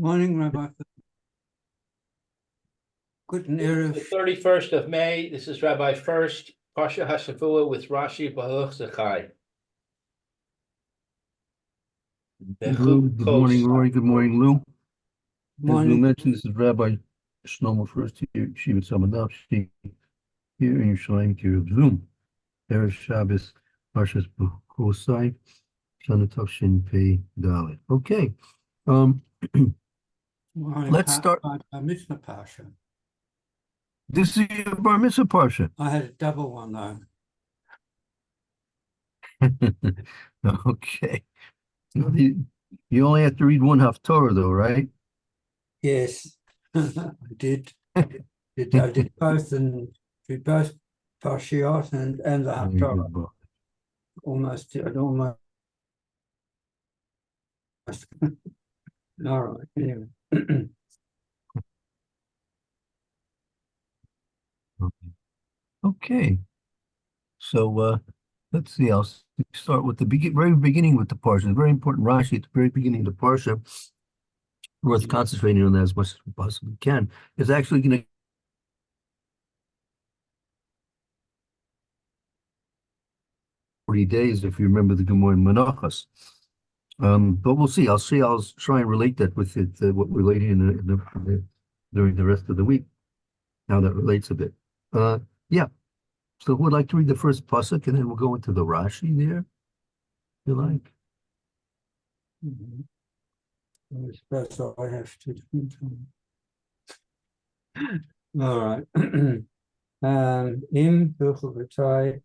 Morning, Rabbi. Good The Erev. 31st of May, this is Rabbi Furst, Parsha Hashavua with Rashi Bechukosai. Good morning, Roy. Good morning, Lou. As Lou Morning. mentioned, this is Rabbi Shlomo Furst here, Shiva Samadavshi, here in Yerushalayim, here of Zoom. Erev Shabbos, Parshas Bechukosai, Shana Tavshin Pei Dalet. Okay, Morning, let's start. Mitzvah Parsha. This is your Bar Mitzvah Parsha. I had a double one though. Okay. You only have to read one Haftorah though, right? Yes, I did. I did both and did both Parshiot and the Very Haftorah. good. Almost. All right. Anyway. Okay. So let's see. I'll start with the very beginning with the Parsha. It's very important Rashi at the very beginning of the Parsha. Worth concentrating on that as much as we possibly can. It's actually going to 40 days if you remember the Gemara in Menachos. But we'll see. I'll try and relate that with it. What we're relating during the rest of the week. How that relates a bit. Yeah. So who would like to read the first pasuk, and then we'll go into the Rashi there, if you like. I suppose I have to. All right. Im Bechukosai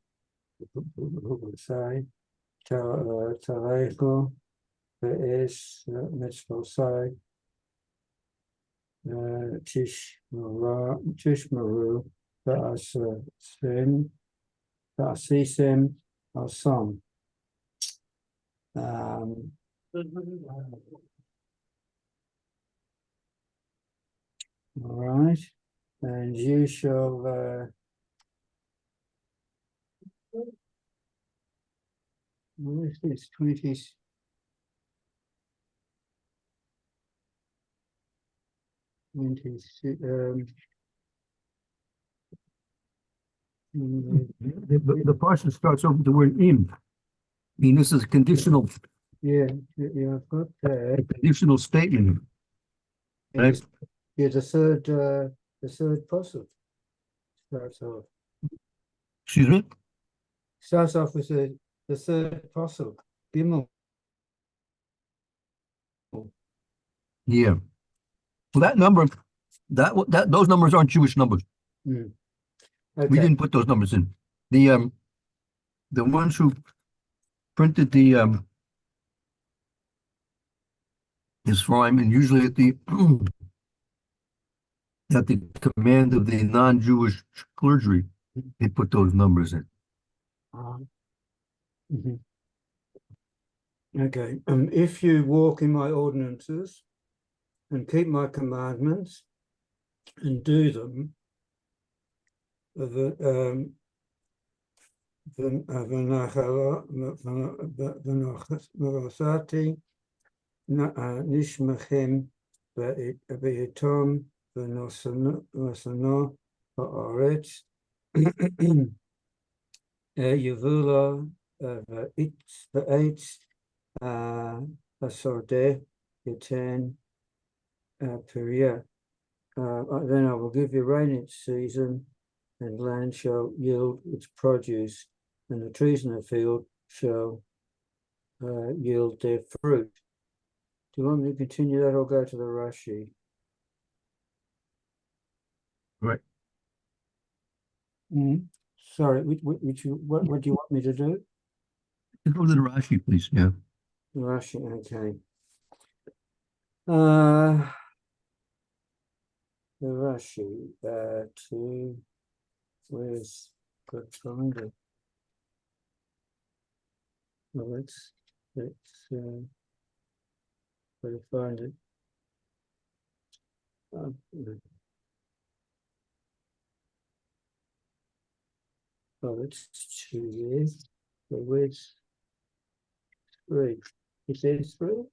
Tarecho Ve'es Mitzvosai Tishmaru Va'asisem Asam. All right, and you shall what is this 20s? The Parsha starts over with the word im. I mean, this is a conditional. Yeah, I've got there. A conditional statement. Right? Yeah, the third possible starts off. Excuse me? Starts off with the third possible. Gimel. Yeah. Well, that number, those numbers aren't Jewish numbers. Okay. We didn't put those numbers in. The ones who printed the Israel, and usually at the at the command of the non-Jewish clergy, they put those numbers in. Okay. If you walk in my ordinances and keep my commandments and do them, nishmachem be'itom v'nosano ba'aretz yevula v'etz asordeh yeten periah. Then I will give you rain its season, and land shall yield its produce, and the trees in the field shall yield their fruit. Do you want me to continue that or go to the Rashi? Right. Sorry, what do you want me to do? Go to the Rashi, please. Yeah. Rashi, okay. The Rashi where's good find it? Well, let's try to find it. Oh, it's 2 years. So where's 3? It says 3?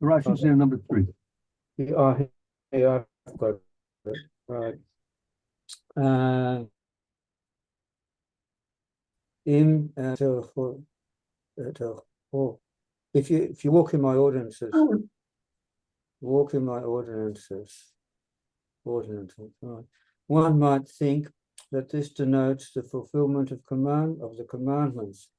Rashi's there, number 3. Yeah, I've got it, right. Telcho, telcho. If you walk in my ordinances, right. One might think that this denotes the fulfillment of the commandments.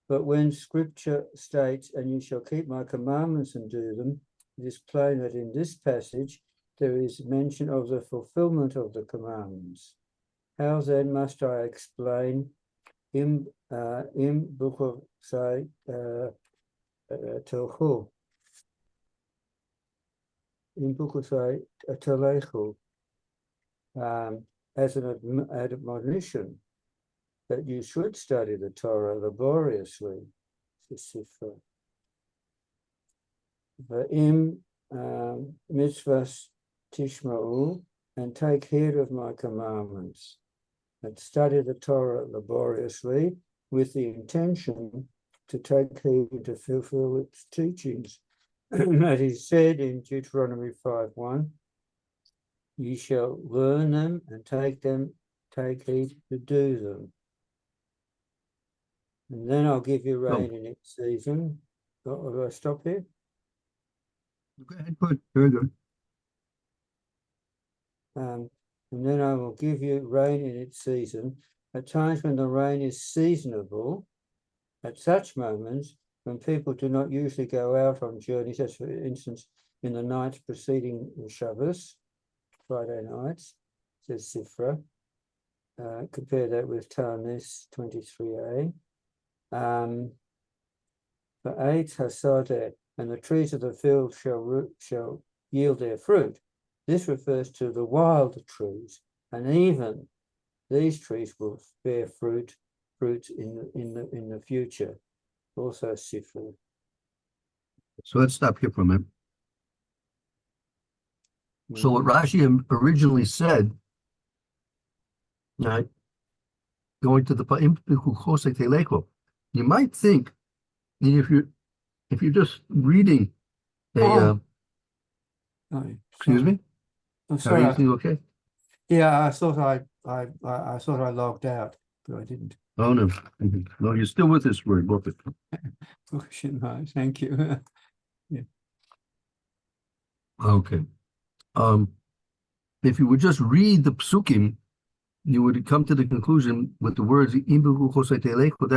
But when Scripture states, "And you shall keep my commandments and do them," it is plain that in this passage there is mention of the fulfillment of the commandments. How then must I explain im Bechukosai telchu, im Bechukosai telechu, as an admonition that you should study the Torah laboriously, V'im mitzvahs tishma'u, and take heed of my commandments, and study the Torah laboriously with the intention to take heed to fulfill its teachings. As he said in Deuteronomy 5:1, "Ye shall learn them and take heed to do them." And then I'll give you rain in its season. Do I stop here? Go ahead, good, very good. And then I will give you rain in its season, at times when the rain is seasonable, at such moments when people do not usually go out on journeys, as for instance in the nights preceding Shabbos, Friday nights, says Sifra. Compare that with Tanis 23a. For Eitz Hasadeh, and the trees of the field shall yield their fruit. This refers to the wild trees, and even these trees will bear fruit in the future. Also Sifra. So let's stop here for a minute. So what Rashi originally said, right, going to the you might think that if you're just reading excuse me, I'm sorry. everything okay? Yeah, I thought I logged out, but I didn't. Oh no, no, you're still with us. We're both. Thank you. Yeah. Okay. If you would just read the psukim, you would come to the conclusion with the words that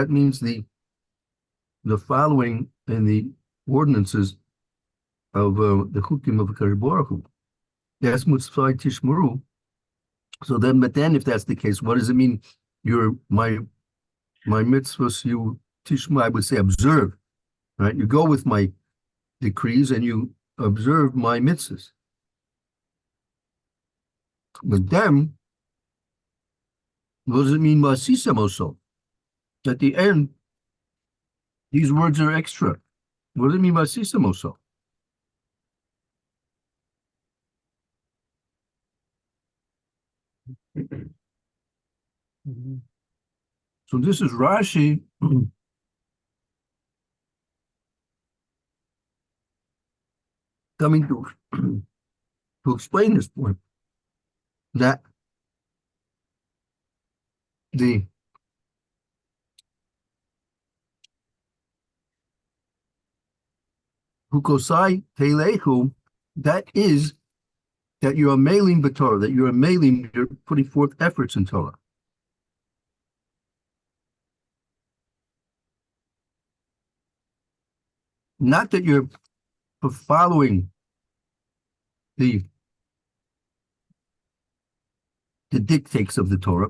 means the following in the ordinances of the chukim of Hakadosh Baruch Hu. That's mitzvah tishmeru. So then, but then, if that's the case, what does it mean? My mitzvahs, you tishma, I would say observe, right? You go with my decrees and you observe my mitzvahs. But then, what does it mean by sisam also? At the end, these words are extra. What does it mean by sisam also? So this is Rashi coming to explain this point, that the Bechukosai Telechu, that is that you are mailing the Torah, that you are mailing, you're putting forth efforts in Torah. Not that you're following the dictates of the Torah,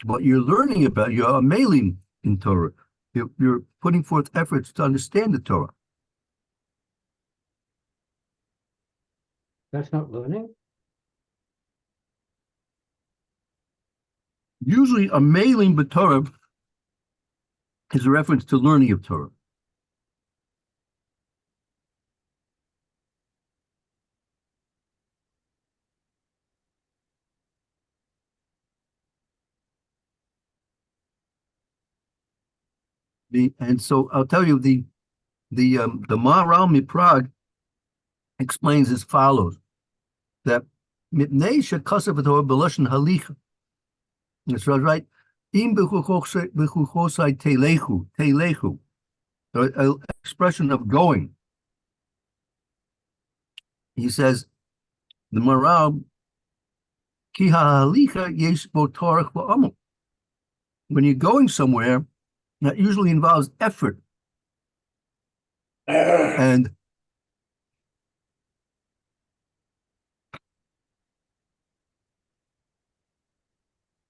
but you're learning about, you're mailing in Torah. You're putting forth efforts to understand the Torah. That's not learning. Usually a mailing b'Torah is a reference to learning of Torah. And so I'll tell you the Maharal Prague explains as follows, that mitnei shekasav v'torah b'lashon halicha. That's right. Im bechukosai telechu, an expression of going. He says, the moral, ki ha'halicha yesh bo torach v'amol. When you're going somewhere, that usually involves effort and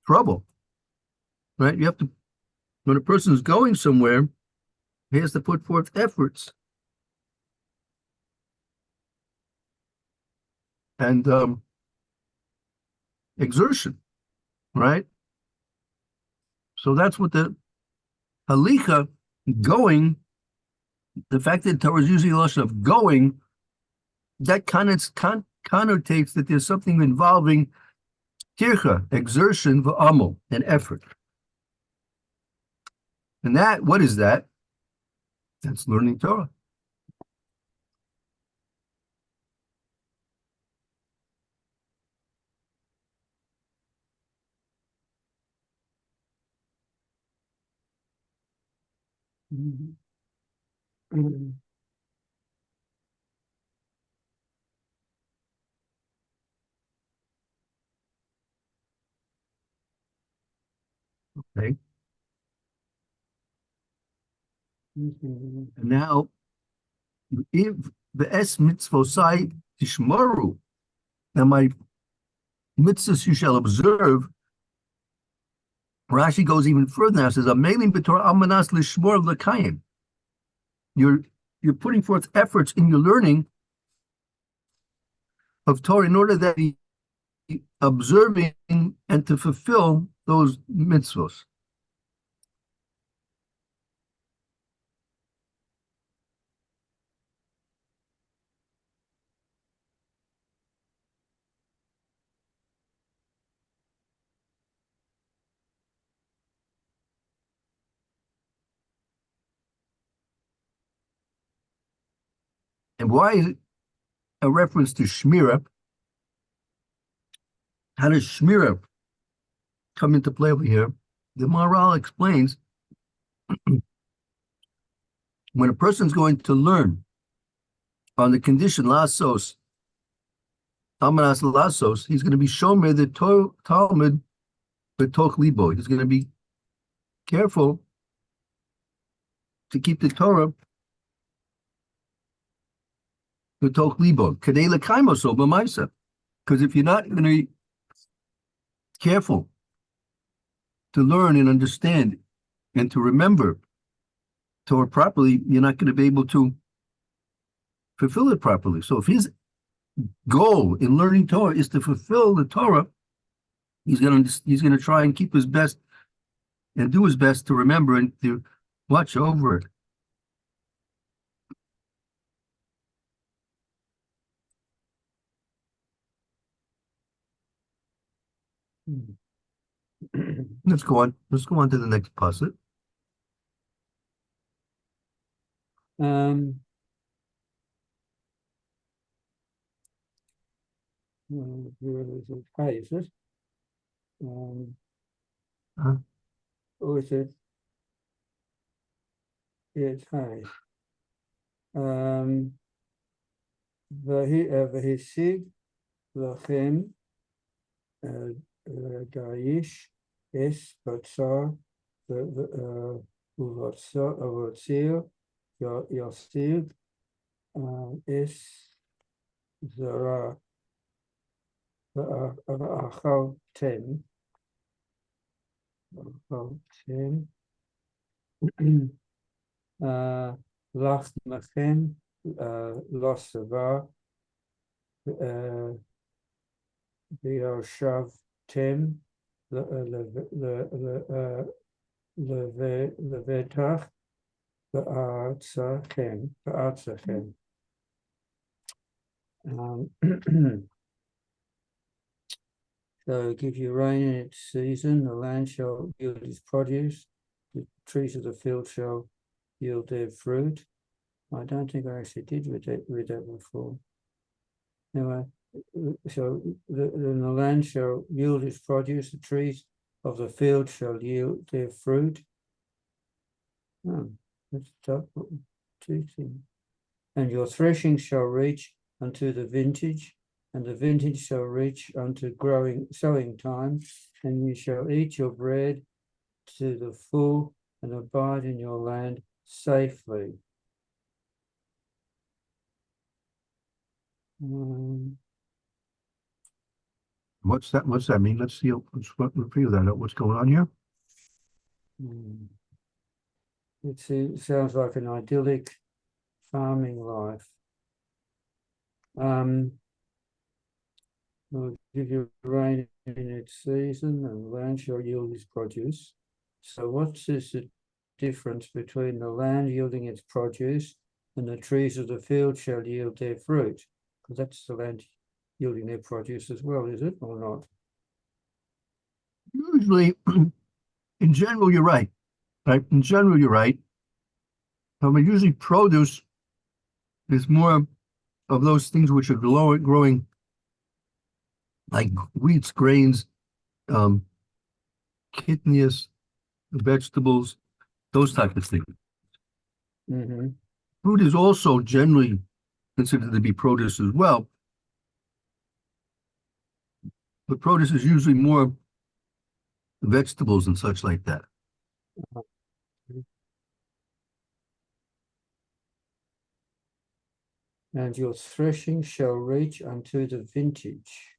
trouble, right? You have to, when a person is going somewhere, he has to put forth efforts and exertion, right? So that's what the halicha, going, the fact that Torah is usually a lesson of going, that connotates that there's something involving tircha, exertion, v'amol, and effort. And that, what is that? That's learning Torah. Mhm. Mhm. Okay. Mhm. And now, if the es mitzvosai tishmaru, now my mitzvahs you shall observe. Rashi goes even further now, says, "Amelim b'torah almanas lishmor l'kayim." You're putting forth efforts in your learning of Torah in order that you observing and to fulfill those mitzvos. And why is it a reference to Shmira? How does Shmira come into play over here? The Maharal explains when a person's going to learn on the condition lasos, almanas lasos, he's going to be shomer the Talmud b'toch libo. He's going to be careful to keep the Torah b'toch libo. Kadei l'kaimoso b'maisa. Because if you're not going to be careful to learn and understand and to remember Torah properly, you're not going to be able to fulfill it properly. So if his goal in learning Torah is to fulfill the Torah, he's going to try and keep his best and do his best to remember and to watch over it. Let's go on. Let's go on to the next passage. Where is it? Hey, is it? Huh? Or is it? It's hey. V'hisig lachem gayish es batzar uvotzir yosir es zara v'achal ten lach machem los savar v'yoshav ten levetach v'artzachem. So give you rain in its season, the land shall yield its produce, the trees of the field shall yield their fruit. I don't think I actually did read that before. Anyway, so the land shall yield its produce, the trees of the field shall yield their fruit. Oh, that's tough. Teaching. And your threshing shall reach unto the vintage, and the vintage shall reach unto sowing time, and you shall eat your bread to the full and abide in your land safely. What's that mean? Let's see. Let's review that. What's going on here? It sounds like an idyllic farming life. Will give you rain in its season, and land shall yield its produce. So what's the difference between the land yielding its produce and the trees of the field shall yield their fruit? Because that's the land yielding their produce as well, is it, or not? Usually, in general, you're right. Right? In general, you're right. But usually produce is more of those things which are growing like wheats, grains, kidneys, vegetables, those type of things. Mm-hmm. Fruit is also generally considered to be produce as well. But produce is usually more vegetables and such like that. And your threshing shall reach unto the vintage,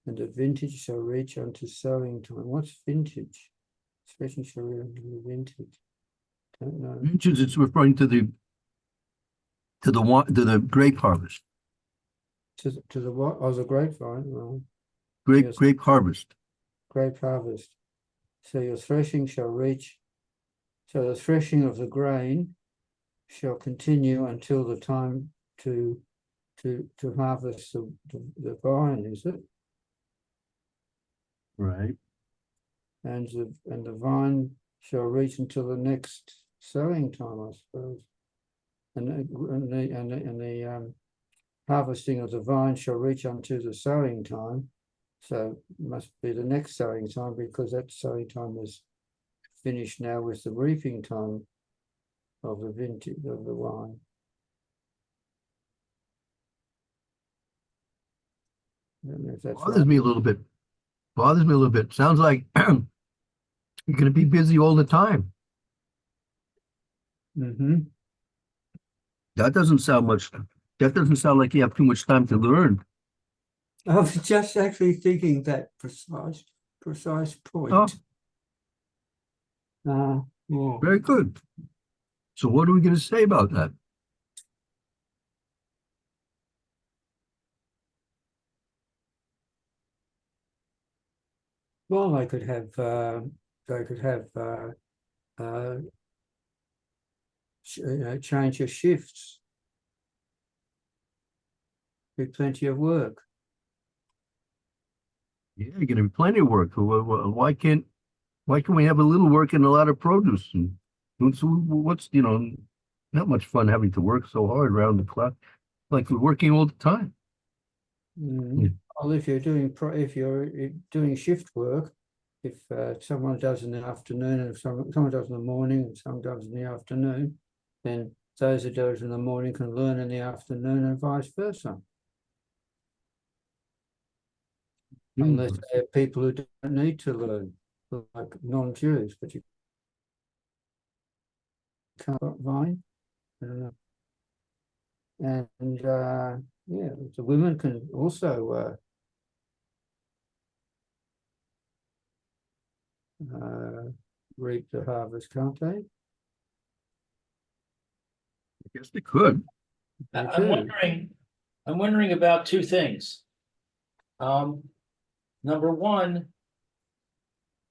and the vintage shall reach unto sowing time. What's vintage? Threshing shall reach unto the vintage. Don't know. Vintage, it's referring to the grape harvest. To the what? Oh, the grapevine, right? Grape harvest. Grape harvest. So your threshing shall reach. So the threshing of the grain shall continue until the time to harvest the vine, is it? Right. And the vine shall reach until the next sowing time, I suppose. And the harvesting of the vine shall reach unto the sowing time. So it must be the next sowing time, because that sowing time is finished now with the reaping time of the vintage of the wine. I don't know if that's Bothers me a little bit. Bothers me a little bit. Sounds like you're going to be busy all the time. Mm-hmm. That doesn't sound like you have too much time to learn. I was just actually thinking that precise point. Oh, Yeah. very good. So what are we going to say about that? Well, they could have change your shifts. Be plenty of work. Yeah, you're going to be plenty of work. Why can't we have a little work and a lot of produce? And what's not much fun having to work so hard around the clock, like we're working all the time. Mm. Yeah. Well, if you're doing shift work, if someone does in the afternoon and someone does in the morning and someone does in the afternoon, then those who do it in the morning can learn in the afternoon and vice versa. Unless they are people who don't need to learn, like non-Jews, but you can't vine. And yeah, the women can also reap the harvest, can't they? I guess they could. They I'm do. wondering about two things. Number one,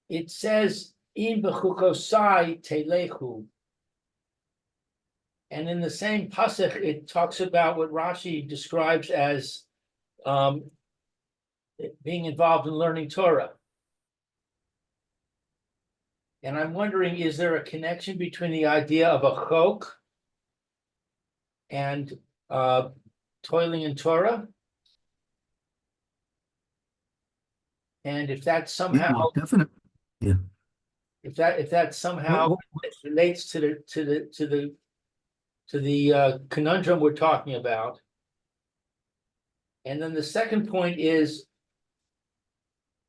it says in Bechukosai telechu. And in the same pasuk, it talks about what Rashi describes as being involved in learning Torah. And I'm wondering, is there a connection between the idea of a chok and toiling in Torah? And if that Yeah, somehow, well, definite. Yeah. if that somehow What- relates to the conundrum we're talking about. And then the second point is,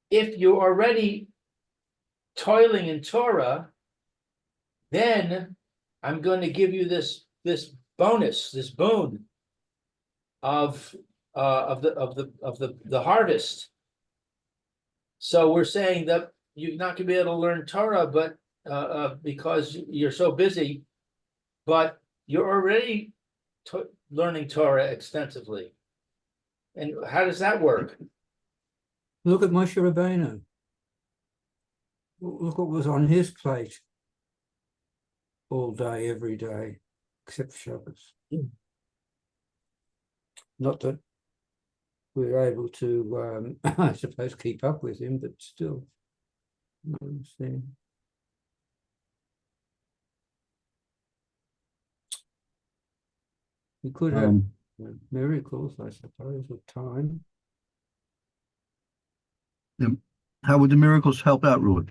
if you're already toiling in Torah, then I'm going to give you this bonus, this boon of the harvest. So we're saying that you're not going to be able to learn Torah, but because you're so busy, but you're already learning Torah extensively. And how does that work? Look at Moshe Rabbeinu. Look what was on his plate all day, every day, except Shabbos. Not that we're able to, I suppose, keep up with him, but still. You understand? We could have miracles, I suppose, with time. How would the miracles help out, Ruud?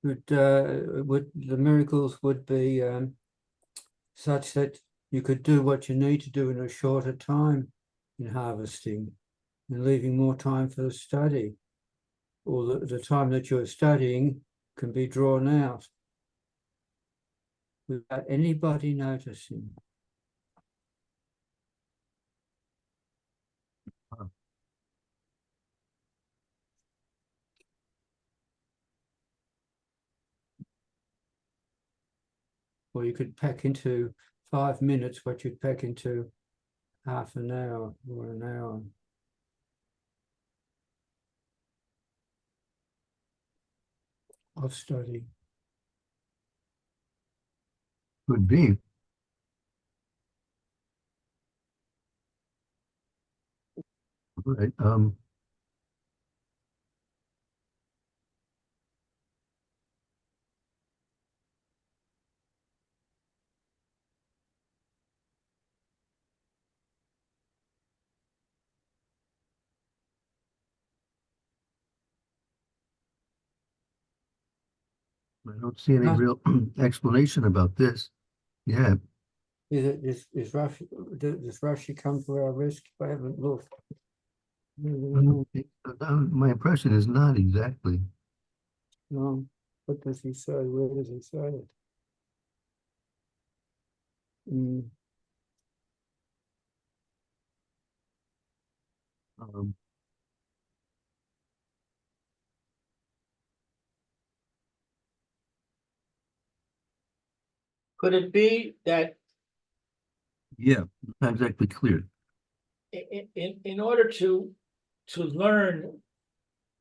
Would the miracles would be such that you could do what you need to do in a shorter time in harvesting and leaving more time for the study, or the time that you're studying can be drawn out without anybody noticing. Or you could pack into 5 minutes what you'd pack into half an hour or an hour. Of study. Could be. Right. I don't see any Huh? real explanation about this. Yeah. Is Rashi, does Rashi come to our rescue? I haven't looked. My impression is not exactly. No. What does he say? Where does he say it? Mm. Um, Could it be that yeah, not exactly clear. in order to learn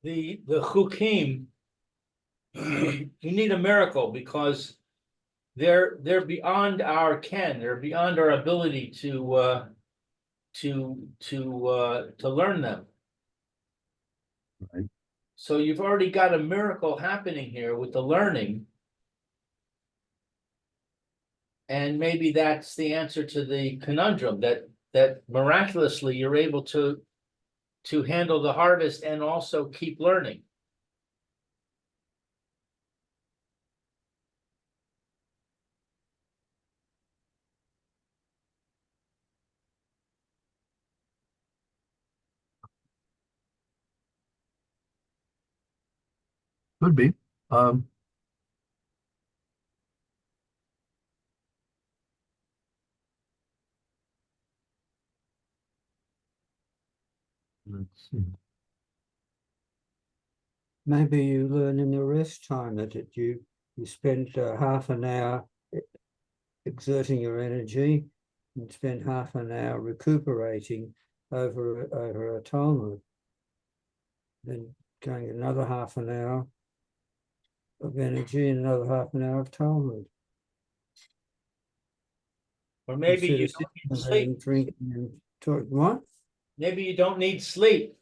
the chukim, you need a miracle, because they're beyond our ken, they're beyond our ability to learn them. Right. So you've already got a miracle happening here with the learning. And maybe that's the answer to the conundrum, that miraculously you're able to handle the harvest and also keep learning. Could be. Let's see. Maybe you learn in the rest time that you spend half an hour exerting your energy and spend half an hour recuperating over a Talmud. Then going another half an hour of energy and another half an hour of Talmud. Or maybe Instead you of don't sitting need there sleep. and drinking and talking. What? Maybe you don't need sleep.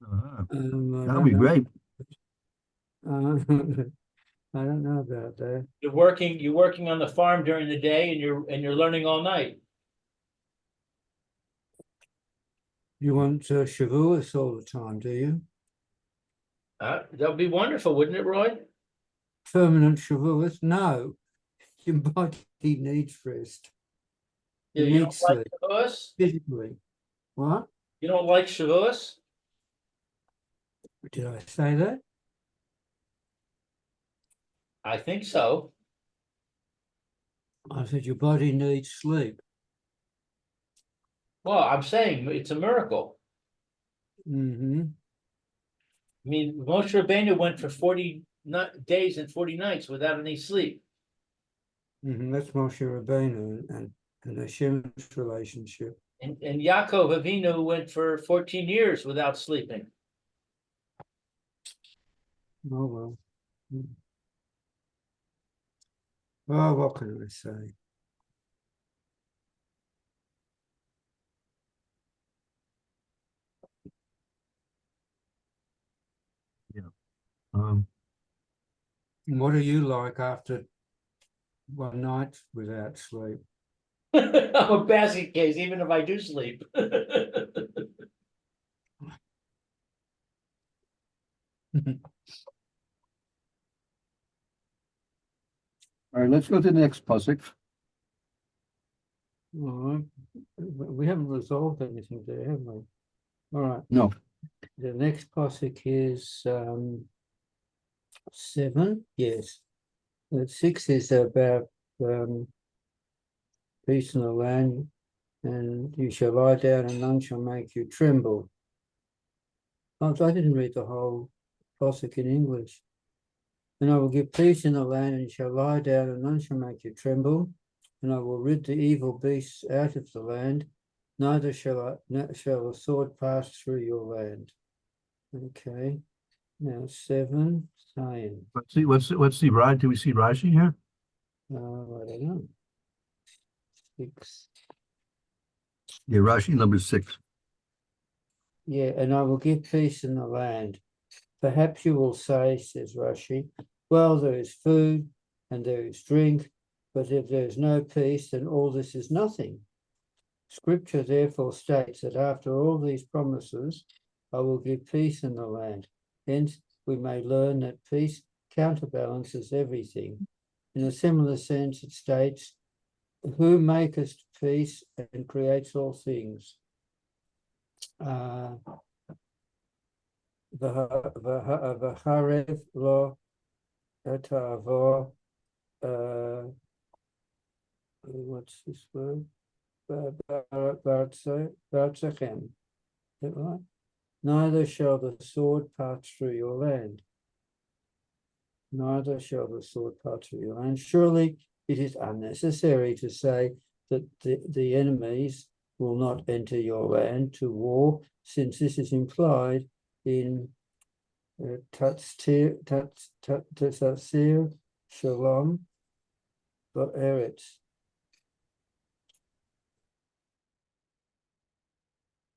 I I That'll be don't know. great. I don't know about that. You're working on the farm during the day, and you're learning all night. You want Shavuos all the time, do you? That would be wonderful, wouldn't it, Roy? Permanent Shavuos? No. Your body needs rest. You You need don't like sleep Shavuos? physically. What? You don't like Shavuos? Did I say that? I think so. I said your body needs sleep. Well, I'm saying it's a miracle. Mm-hmm. I mean, Moshe Rabbeinu went for 40 days and 40 nights without any sleep. Mm-hmm. That's Moshe Rabbeinu and Hashem's relationship. And Yaakov Avinu went for 14 years without sleeping. Oh, well. Well, what can I say? Um, What are you like after one night without sleep? I'm a basket case, even if I do sleep. all right, let's go to the next pasuk. All right. We haven't resolved anything there, have we? All right. No, The next pasuk is 7. Yes. 6 is about peace in the land, and you shall lie down, and none shall make you tremble. Oh, I didn't read the whole pasuk in English. And I will give peace in the land, and you shall lie down, and none shall make you tremble. And I will rid the evil beasts out of the land, neither shall a sword pass through your land. Okay. Now 7, saying. what's the ride? Do we see Rashi here? I don't know. 6. Yeah, Rashi number 6. Yeah, and I will give peace in the land. Perhaps you will say, says Rashi, well, there is food and there is drink, but if there is no peace, then all this is nothing. Scripture therefore states that after all these promises, I will give peace in the land. Hence, we may learn that peace counterbalances everything. In a similar sense, it states, who maketh peace and creates all things. V'harev lo etavo. What's this word? Bartzachem. Is that right? Neither shall the sword pass through your land. Neither shall the sword pass through your land. Surely it is unnecessary to say that the enemies will not enter your land to war, since this is implied in Tatsir Shalom Eretz.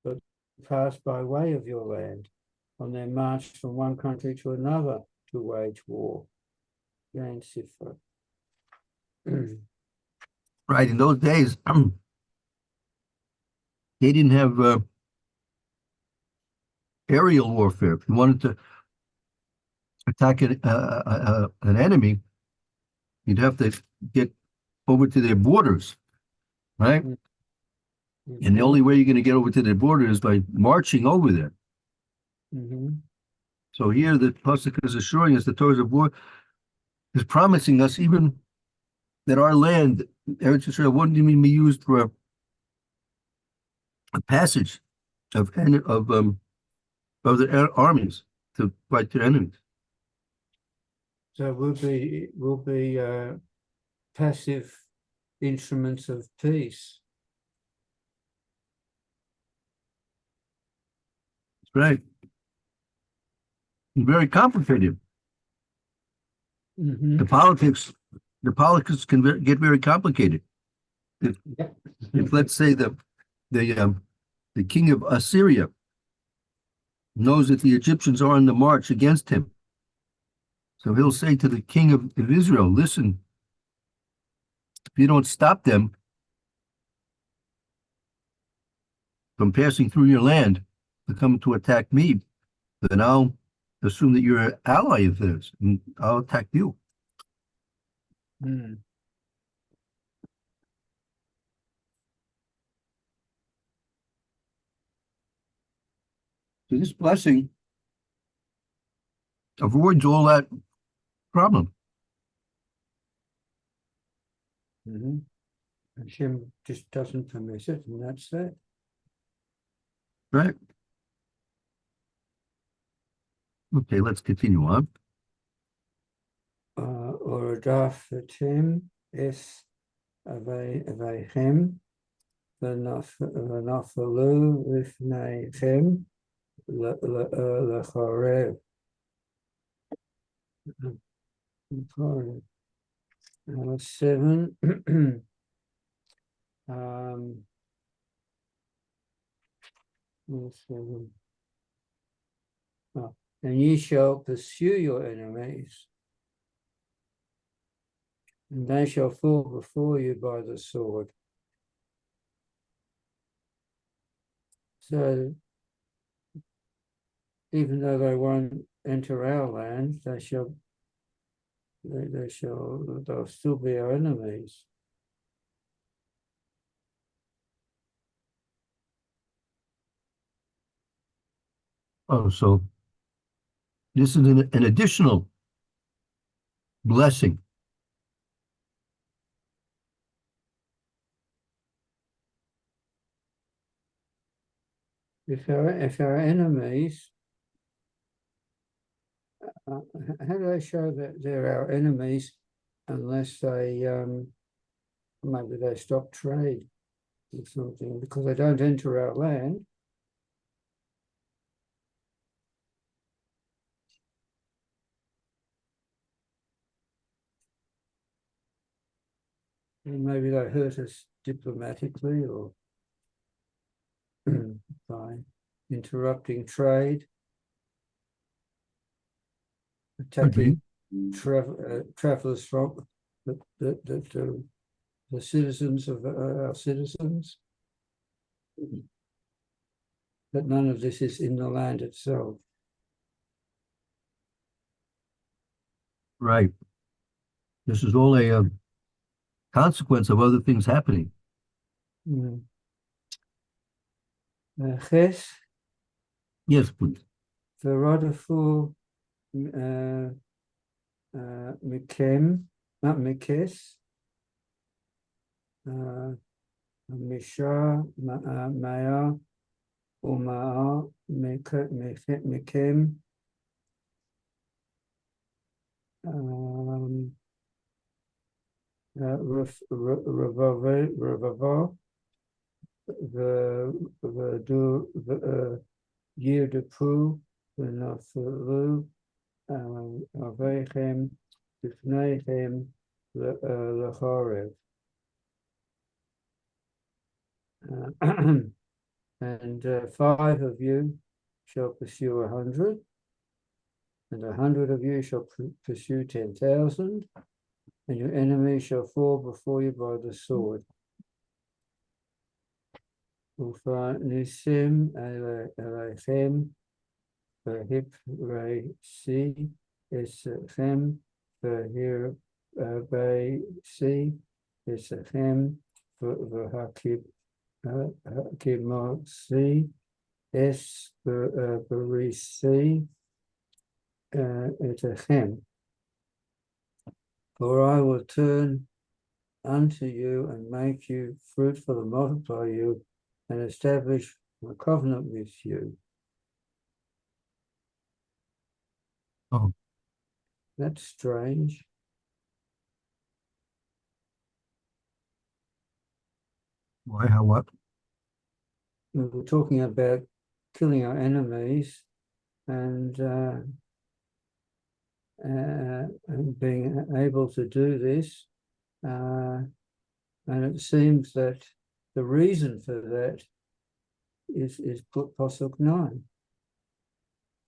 But pass by way of your land on their march from one country to another to wage war. Gain Sifra. Right, in those days, they didn't have aerial warfare. If you wanted to attack an enemy, you'd have to get over to their borders, right? And the only way you're going to get over to their border is by marching over there. So here the pasuk is assuring us, the Torah of war is promising us even that our land, Eretz Yisrael, wouldn't even be used for a passage of other armies to fight their enemies. So we'll be passive instruments of peace. That's right. Very complicated. The politics can get very complicated. If let's say the king of Assyria knows that the Egyptians are on the march against him, so he'll say to the king of Israel, listen, if you don't stop them, from passing through your land to come to attack me, then I'll assume that you're an ally of theirs, and I'll attack you. Hmm. So this blessing avoids all that problem. Mhm. Hashem just doesn't permit it, and that's that. Right. Okay, let's continue on. Oradafetim es avechem v'nafalu lifneichem lechorev. Seven. Seven. And ye shall pursue your enemies, and they shall fall before you by the sword. So, even though they won't enter our land, they'll still be our enemies. Oh, so this is an additional blessing. If our enemies, how do they show that they're our enemies unless they maybe they stop trade or something because they don't enter our land? And maybe they hurt us diplomatically or by interrupting trade, attacking travelers from the citizens of our citizens. But none of this is in the land itself. Right. This is all a consequence of other things happening. Ches, Yes, please. Verodafu Mikem, not Mikes, Misha, Maya, Umaa, Mikem, Revava, the year de Pu, the Nafalu, Avechem, Bifneichem, Lechorev. And 5 of you shall pursue 100, and 100 of you shall pursue 10,000, and your enemy shall fall before you by the sword. Ufa nisim elechem v'hip reisi esechem v'hir beisi esechem v'hakib Kimosi es berisi etechem. For I will turn unto you and make you fruitful and multiply you and establish my covenant with you. Oh, That's strange. why? How? What? We were talking about killing our enemies and being able to do this. And it seems that the reason for that is put Pasuk 9.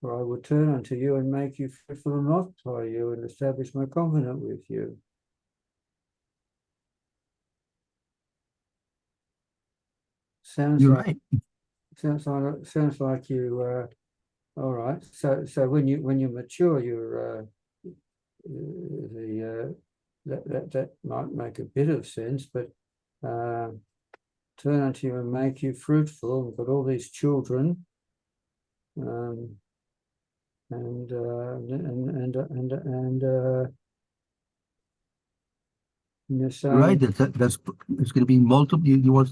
For I will turn unto you and make you fruitful and multiply you and establish my covenant with you. Sounds You're like right. sounds like you all right. So when you mature, you're that might make a bit of sense, but turn unto you and make you fruitful. We've got all these children, and you're saying, Right, that's it's going to be multiple. He wants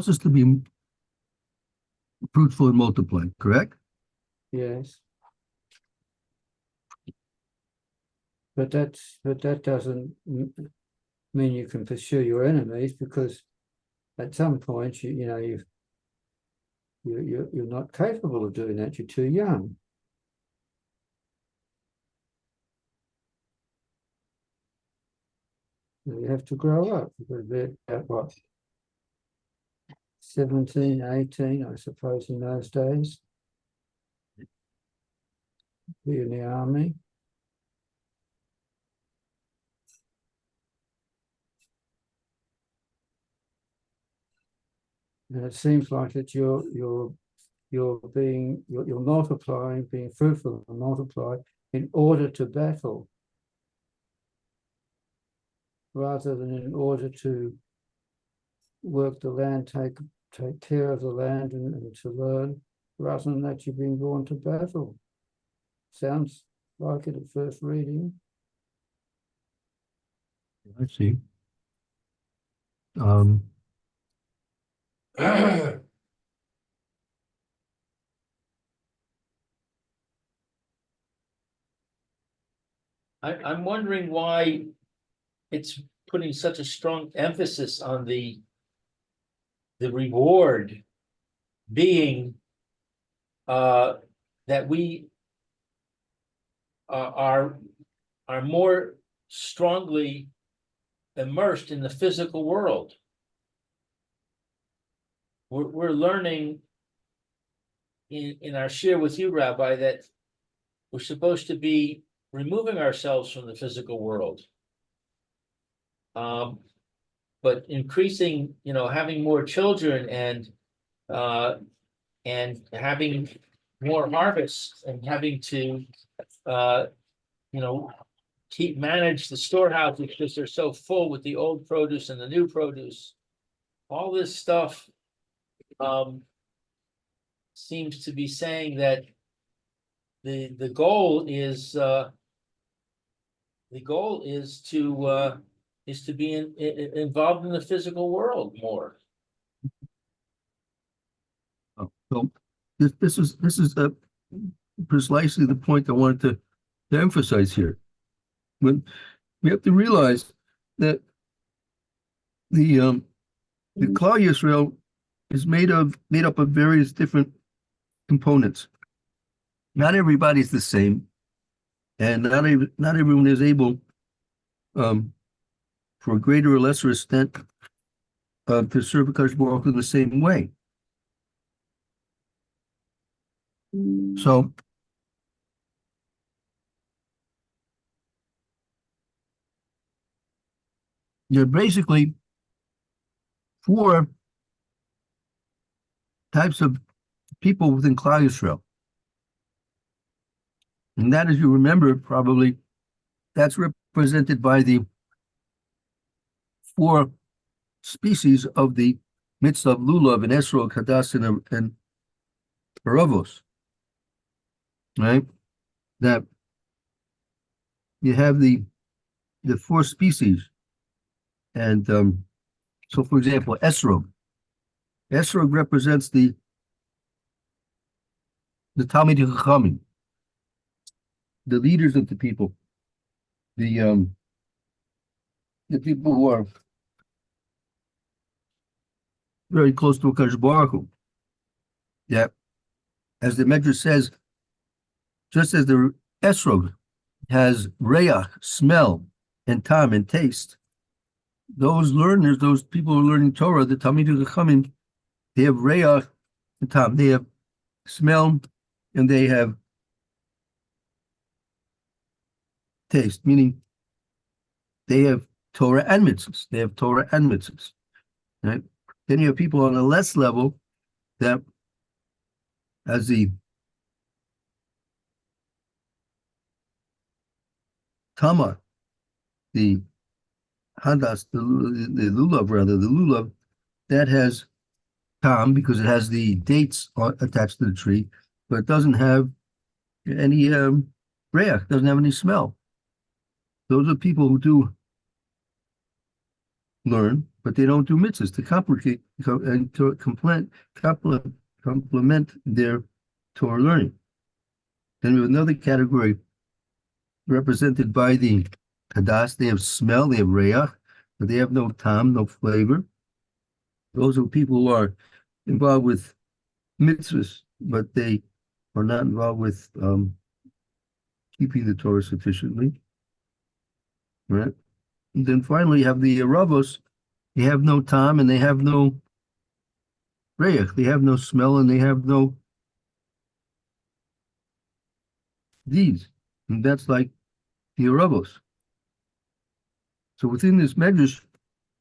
us to be fruitful and multiply, correct? yes, but that doesn't mean you can pursue your enemies, because at some point you're not capable of doing that. You're too young. You have to grow up. You've got to be about what, 17, 18, I suppose, in those days. Be in the army. And it seems like that you're multiplying, being fruitful and multiply in order to battle, rather than in order to work the land, take care of the land, and to learn, rather than that you're being born to battle. Sounds like it at first reading. I see. I'm wondering why it's putting such a strong emphasis on the reward being that we are more strongly immersed in the physical world. We're learning in our share with you, Rabbi, that we're supposed to be removing ourselves from the physical world, but increasing, having more children and having more harvests, and having to manage the storehouses because they're so full with the old produce and the new produce. All this stuff seems to be saying that the goal is to be involved in the physical world more. So this is precisely the point I wanted to emphasize here. When we have to realize that the Klal Yisrael is made up of various different components. Not everybody's the same, and not everyone is able, for a greater or lesser extent, to serve Hakadosh Baruch Hu in the same way. So there are basically four types of people within Klal Yisrael. And that, as you remember, probably, that's represented by the four species of the mitzvah of lulav and esrog, hadass, and baravos. Right? That you have the four species. And so, for example, esrog. Esrog represents the Talmidei Chachamim, the leaders of the people, the people who are very close to Hakadosh Baruch Hu. Yeah, as the Medrash says, just as the esrog has reach, smell, and tam, and taste, those learners, those people who are learning Torah, the Talmidei Chachamim, they have reach and tam, they have smell, and they have taste, meaning they have Torah and mitzvahs. They have Torah and mitzvahs. Right? Then you have people on a less level that as the Tama, the Hadas, the lulav rather, the lulav, that has tam because it has the dates attached to the tree, but it doesn't have any reach, doesn't have any smell. Those are people who do learn, but they don't do mitzvahs to complicate and to complement their Torah learning. Then we have another category represented by the hadas. They have smell, they have reach, but they have no tam, no flavor. Those are people who are involved with mitzvahs, but they are not involved with keeping the Torah sufficiently. Right? And then finally you have the Ravos. They have no tam and they have no reach. They have no smell and they have no deeds. And that's like the Ravos. So within this medrash,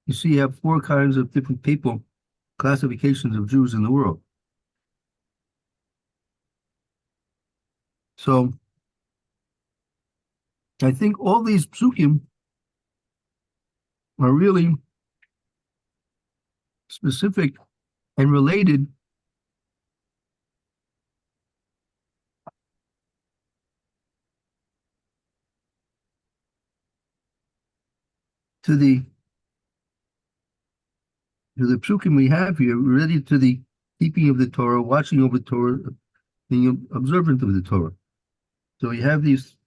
you see you have four kinds of different people, classifications of Jews in the world. So I think all these psukim are really specific and related to the psukim we have here, related to the keeping of the Torah, watching over Torah, being observant of the Torah. So you have these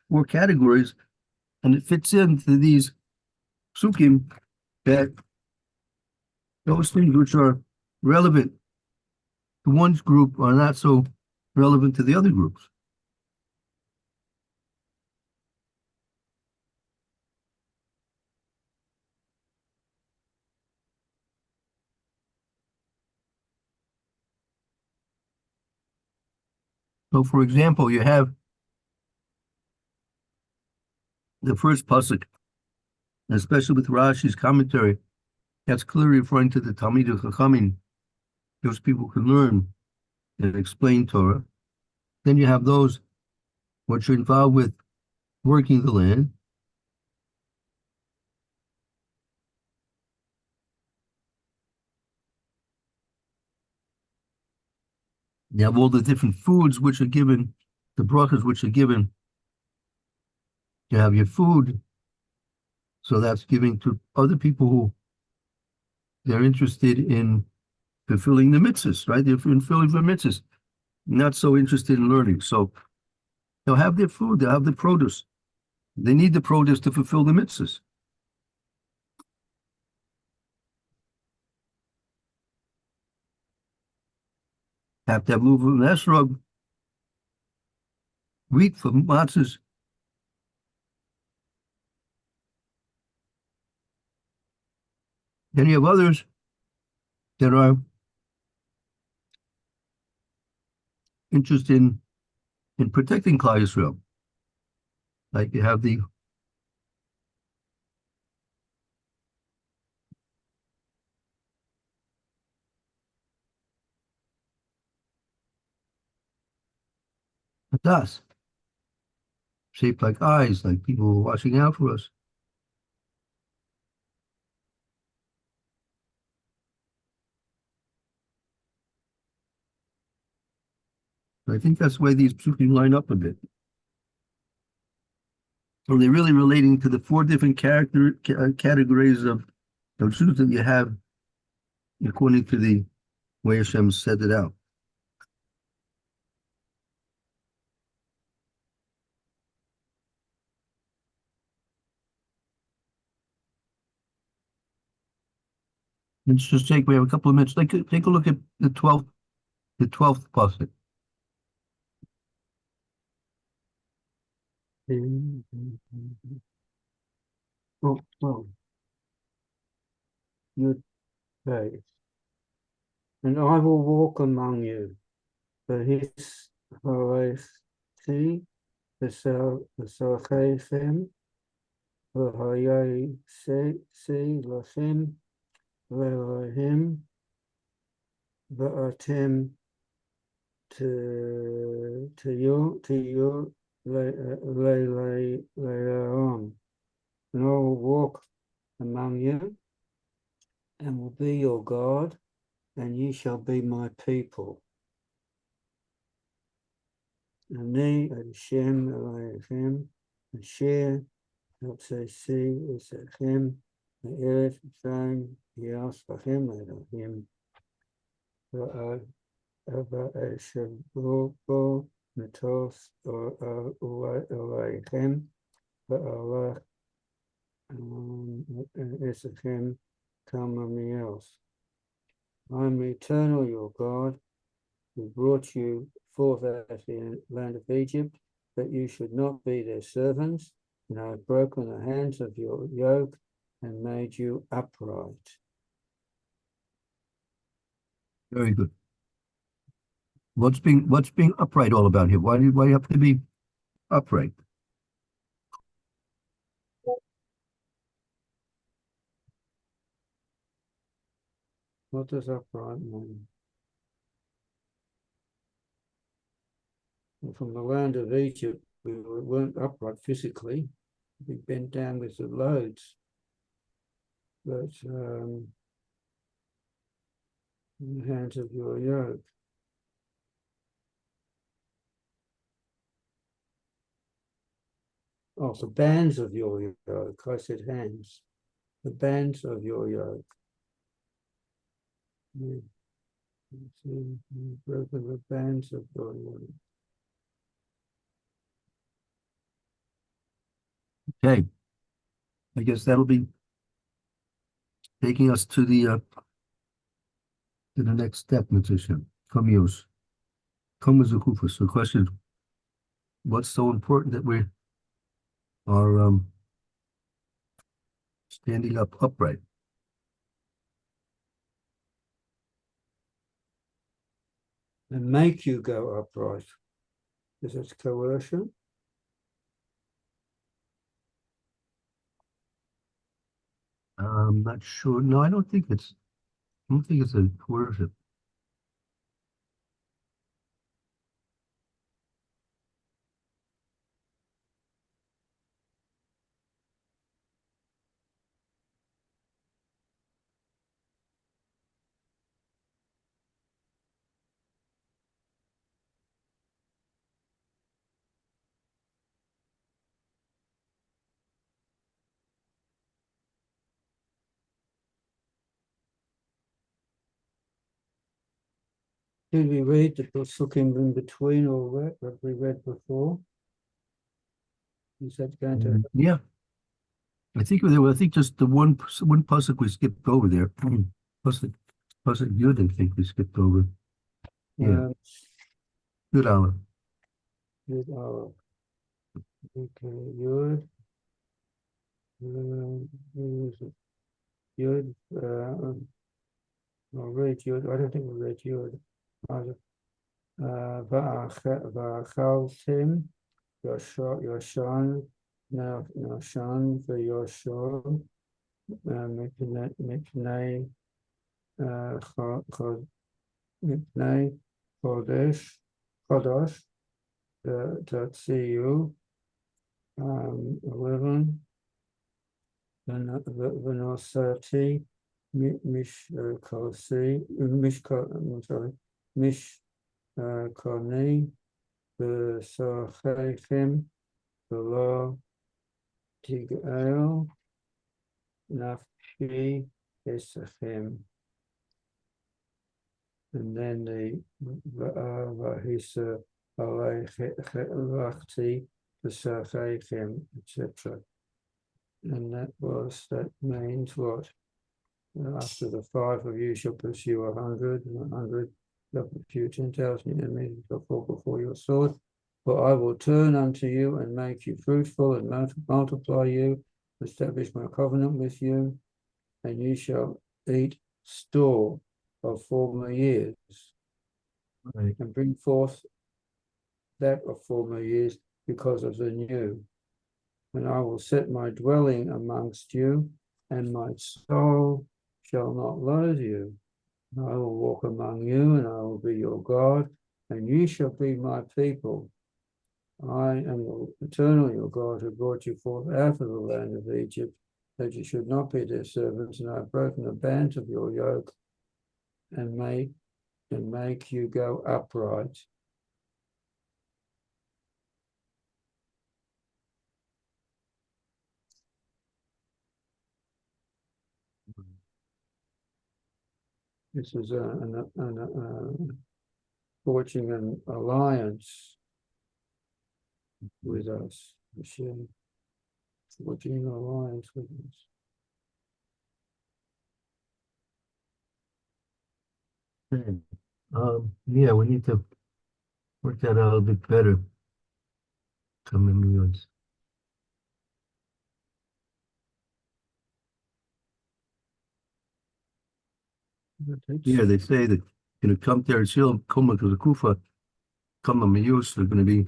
four categories, and it fits into these psukim that those things which are relevant to one group are not so relevant to the other groups. So, for example, you have the first pasuk, especially with Rashi's commentary, that's clearly referring to the Talmidei Chachamim. Those people can learn and explain Torah. Then you have those which are involved with working the land. You have all the different foods which are given, the brachas which are given. You have your food, so that's giving to other people who they're interested in fulfilling the mitzvahs, right? They're fulfilling the mitzvahs, not so interested in learning. So they'll have their food, they'll have the produce. They need the produce to fulfill the mitzvahs. Have to have luv and esrog, wheat for matzahs. Then you have others that are interested in protecting Klal Yisrael. Like you have the hadas, shaped like eyes, like people who are watching out for us. I think that's the way these psukim line up a bit. So they're really relating to the four different categories of Jews that you have according to the way Hashem set it out. Let's just we have a couple of minutes. Take a look at the 12th pasuk. Oh, your face. And I will walk among you, for his Horaci, the Sarchefim, the Hayai Se Lachem, Velohim, va'atem to you le'aron, and I will walk among you, and will be your God, and ye shall be my people. Ani Hashem Elohim, Asher Yotzi Esechem, Eretz Yisrael, Yas Vachem Elohim, Va'ashavubo Matos Elohim, Va'alach Esechem Kamamiels. I am eternal, your God, who brought you forth out of the land of Egypt, that you should not be their servants, and I have broken the hands of your yoke and made you upright. Very good. What's being upright all about here? Why do you have to be upright? What does upright mean? Well, from the land of Egypt, we weren't upright physically. We bent down with the loads. But in the hands of your yoke. Oh, the bands of your yoke. I said hands. The bands of your yoke. Broken the bands of your yoke. Okay. I guess that'll be taking us to the next step, Mitzvah. Kamios. Kamazakufas. The question, what's so important that we are standing up upright? And make you go upright. Is it coercion? I'm not sure. No, I don't think it's a coercion. Did we read the Pesukim in between all that we read before? Is that going to? Yeah. I think just the one pasuk we skipped over there. Pasuk Yud, I think we skipped over. Yeah. Good, Alan. Yud Aleph. Okay, Yud. Yud. I'll read Yud. I don't think we read Yud. Va'achaltim Yoshan Noshan v'Yoshor Mipnei Chodesh Tatziyu 11 V'nosati Mishkoni V'sochechem V'lo Tig'el Nafshi Esachem. And then the Vahisa Alechti V'sochechem, etc. And that means what? After the 5 of you shall pursue 100, and 100 shall pursue 10,000 enemies shall fall before your sword. For I will turn unto you and make you fruitful and multiply you, establish my covenant with you, and you shall eat store of former years, Right. and bring forth that of former years because of the new. And I will set my dwelling amongst you, and my soul shall not loathe you. I will walk among you, and I will be your God, and you shall be my people. I am the eternal your God, who brought you forth out of the land of Egypt, that you should not be their servants, and I have broken the bands of your yoke, and make you go upright. This is forging an alliance with us. Hashem, forging an alliance with us. Okay. Yeah, we need to work that out a bit better. Coming meals. Yeah, they say that come there, still come to the Kufa, come Miyus, they're going to be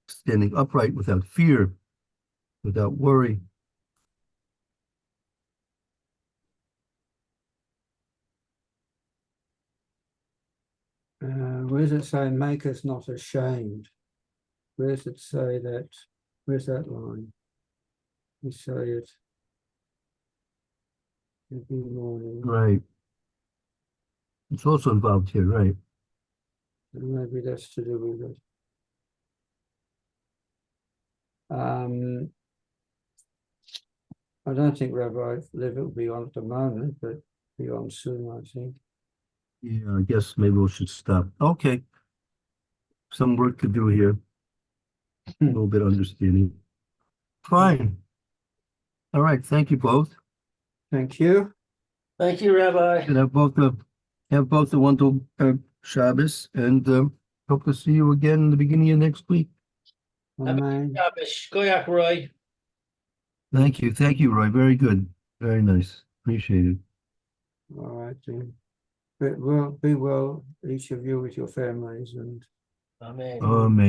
standing upright without fear, without worry. Where does it say, make us not ashamed? Where does it say that? Where's that line? We say it every morning. Right. It's also involved here, right? And maybe that's to do with it. I don't think Rabbi Levitt will be on at the moment, but be on soon, I think. Yeah, I guess maybe we should stop. Okay. Some work to do here. A little bit of understanding. Fine. All right. Thank you both. Thank you. Thank you, Rabbi. And have both a wonderful Shabbos, and hope to see you again in the beginning of next week. Amen. Shabbos. Goyak, Roy. Thank you, Roy. Very good, very nice. Appreciate it. All right, Jim. Be well, each of you with your families, and Amen. Amen.